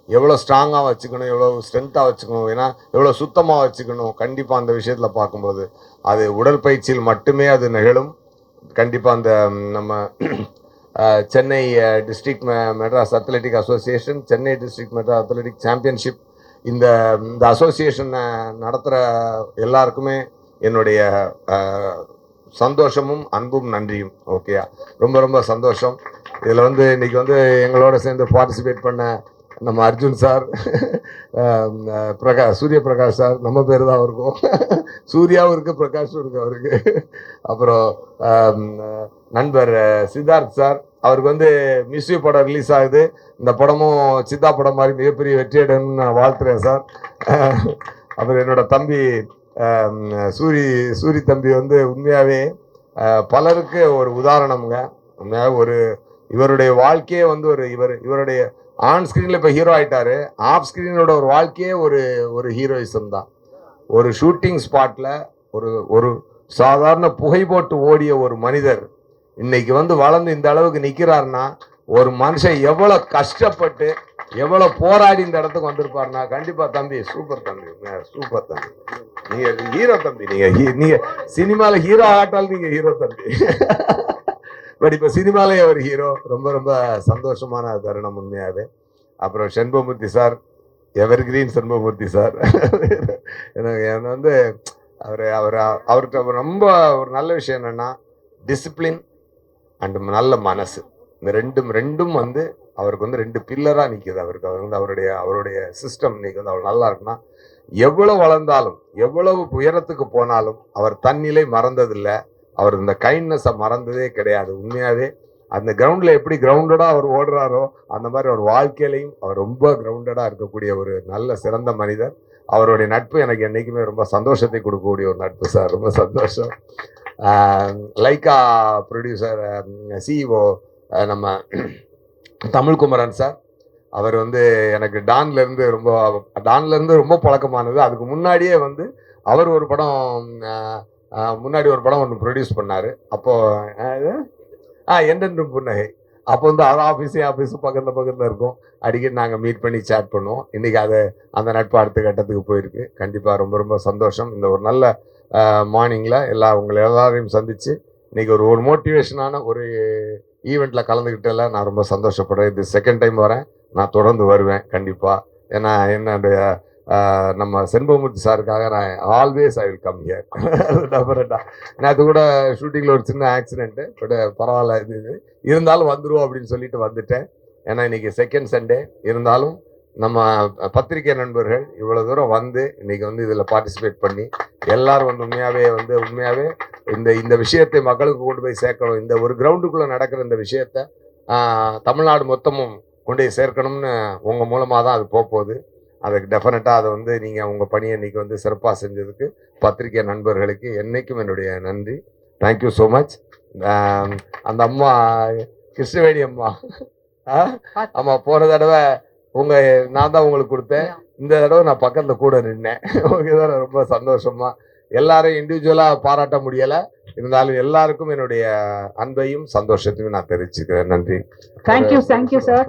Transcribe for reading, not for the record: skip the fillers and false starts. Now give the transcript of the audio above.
எவ்வளோ ஸ்ட்ராங்காக வச்சுக்கணும், எவ்வளோ ஸ்ட்ரென்த்தாக வச்சுக்கணும், ஏன்னா எவ்வளோ சுத்தமாக வச்சுக்கணும். கண்டிப்பாக அந்த விஷயத்தில் பார்க்கும்போது அது உடற்பயிற்சியில் மட்டுமே அது நிகழும். கண்டிப்பாக அந்த நம்ம Chennai district Madras athletic association, Chennai district Madras athletic championship, இந்த இந்த அசோசியேஷனை நடத்துகிற எல்லாருக்குமே என்னுடைய சந்தோஷமும் அன்பும் நன்றியும். ஓகே, ரொம்ப ரொம்ப சந்தோஷம். இதில் வந்து இன்னைக்கு வந்து எங்களோட சேர்ந்து பார்ட்டிசிபேட் பண்ண நம்ம அர்ஜுன் சார், சூரிய பிரகாஷ் சார், நம்ம பேர் தான் இருக்கும், சூர்யாவும் இருக்கு பிரகாஷும் இருக்கு அவருக்கு. அப்புறம் நண்பர் சித்தார்த் சார், அவருக்கு வந்து மிஸ்யூ படம் ரிலீஸ் ஆகுது. இந்த படமும் சித்தா படம் மாதிரி மிகப்பெரிய வெற்றியடைன்னு நான் வாழ்த்துறேன் சார். அப்புறம் என்னோட தம்பி சூரி தம்பி வந்து உண்மையாகவே பலருக்கு ஒரு உதாரணம்ங்க. உண்மையாக ஒரு இவருடைய வாழ்க்கையே வந்து இவருடைய ஆன் ஸ்கிரீன்ல இப்போ ஹீரோ ஆயிட்டாரு, ஆஃப் ஸ்கிரீனோட ஒரு வாழ்க்கையே ஒரு ஹீரோயிசம் தான். ஒரு ஷூட்டிங் ஸ்பாட்ல ஒரு சாதாரண புகை போட்டு ஓடிய ஒரு மனிதர் இன்னைக்கு வந்து வளர்ந்து இந்த அளவுக்கு நிக்கிறாருன்னா, ஒரு மனுஷன் எவ்வளவு கஷ்டப்பட்டு எவ்வளவு போராடி இந்த இடத்துக்கு வந்திருப்பாருன்னா, கண்டிப்பா தம்பி சூப்பர் தம்பி, சூப்பர் தம்பி, நீங்க ஹீரோ தம்பி. நீங்க சினிமால ஹீரோ ஆட்டால் நீங்க ஹீரோ தம்பி. பட் இப்ப சினிமாலே ஒரு ஹீரோ. ரொம்ப ரொம்ப சந்தோஷமான தருணம் உண்மையாவே. அப்புறம் Shenbagamoorthy sir, evergreen Shenbagamoorthy sir, எனக்கு வந்து அவர்கிட்ட ரொம்ப ஒரு நல்ல விஷயம் என்னன்னா டிசிப்ளின் அண்ட் நல்ல மனசு. இந்த ரெண்டும் வந்து அவருக்கு வந்து 2 பில்லரா நிக்குது. அவருக்கு வந்து அவருடைய சிஸ்டம் இன்னைக்கு வந்து அவர் நல்லா இருக்குன்னா, எவ்வளவு வளர்ந்தாலும் எவ்வளவு உயரத்துக்கு போனாலும் அவர் தன்னிலை மறந்ததில்லை. அவர் இந்த கைண்ட்னஸை மறந்ததே கிடையாது. உண்மையாவே அந்த கிரவுண்ட்ல எப்படி கிரவுண்டடா அவர் ஓடுறாரோ அந்த மாதிரி அவர் வாழ்க்கையிலையும் அவர் ரொம்ப கிரவுண்டடா இருக்கக்கூடிய ஒரு நல்ல சிறந்த மனிதர். அவருடைய நட்பு எனக்கு என்னைக்குமே ரொம்ப சந்தோஷத்தை கொடுக்கக்கூடிய ஒரு நட்பு சார். ரொம்ப சந்தோஷம். லைக்கா ப்ரொடியூசர் சிஇஓ நம்ம தமிழ்குமரன் சார், அவர் வந்து எனக்கு டான்ல இருந்து ரொம்ப பழக்கமானது. அதுக்கு முன்னாடியே வந்து அவர் ஒரு படம் முன்னாடி ஒரு படம் ஒன்று ப்ரொடியூஸ் பண்ணாரு. அப்போ என்றென்றும் புன்னகை. அப்போ வந்து அது ஆஃபீஸும் பக்கத்தில் இருக்கும். அடிக்கடி நாங்கள் மீட் பண்ணி சேட் பண்ணுவோம். இன்னைக்கு அந்த நட்பு அடுத்த கட்டத்துக்கு போயிருக்கு. கண்டிப்பாக ரொம்ப ரொம்ப சந்தோஷம். இந்த ஒரு நல்ல மார்னிங்கில் உங்களை எல்லாரையும் சந்திச்சு இன்னைக்கு ஒரு மோட்டிவேஷனான ஒரு ஈவெண்ட்ல கலந்துக்கிட்டதில் நான் ரொம்ப சந்தோஷப்படுறேன். இது செகண்ட் டைம் வரேன். நான் தொடர்ந்து வருவேன் கண்டிப்பாக. ஏன்னா என்னுடைய நம்ம செண்பகமூர்த்தி சாருக்காக நான் always I will come here. டெஃபினட்டா. நேற்று கூட ஷூட்டிங்கில் ஒரு சின்ன ஆக்சிடென்ட்டு, பட் பரவாயில்ல, இது இருந்தாலும் வந்துடுவோம் அப்படின்னு சொல்லிட்டு வந்துட்டேன். ஏன்னா இன்னைக்கு செகண்ட் சண்டே இருந்தாலும் நம்ம பத்திரிகை நண்பர்கள் இவ்வளவு தூரம் வந்து இன்னைக்கு வந்து இதில் பார்ட்டிசிபேட் பண்ணி எல்லாரும் வந்து உண்மையாவே இந்த விஷயத்தை மக்களுக்கு கொண்டு போய் சேர்க்கணும். இந்த ஒரு கிரவுண்டுக்குள்ள நடக்கிற இந்த விஷயத்த தமிழ்நாடு மொத்தமும் கொண்டு போய் சேர்க்கணும்னு உங்க மூலமாக தான் அது போகுது. அதுக்கு டெஃபினட்டாக அதை வந்து நீங்கள் உங்கள் பணியை இன்னைக்கு வந்து சிறப்பாக செஞ்சதுக்கு பத்திரிகை நண்பர்களுக்கு என்னைக்கும் என்னுடைய நன்றி. Thank you so much. அந்த அம்மா கிருஷ்ணவேணி அம்மா, ஆமாம், போன தடவை நான் தான் உங்களுக்கு கொடுத்தேன். இந்த தடவை நான் பக்கத்தில் கூட நின்னேன். ஓகே சார், ரொம்ப சந்தோஷமா. எல்லாரும் இண்டிவிஜுவலாக பாராட்ட முடியலை, இருந்தாலும் எல்லாருக்கும் என்னுடைய அன்பையும் சந்தோஷத்தையும் நான் தெரிவிச்சுக்கிறேன். நன்றி. Thank you sir.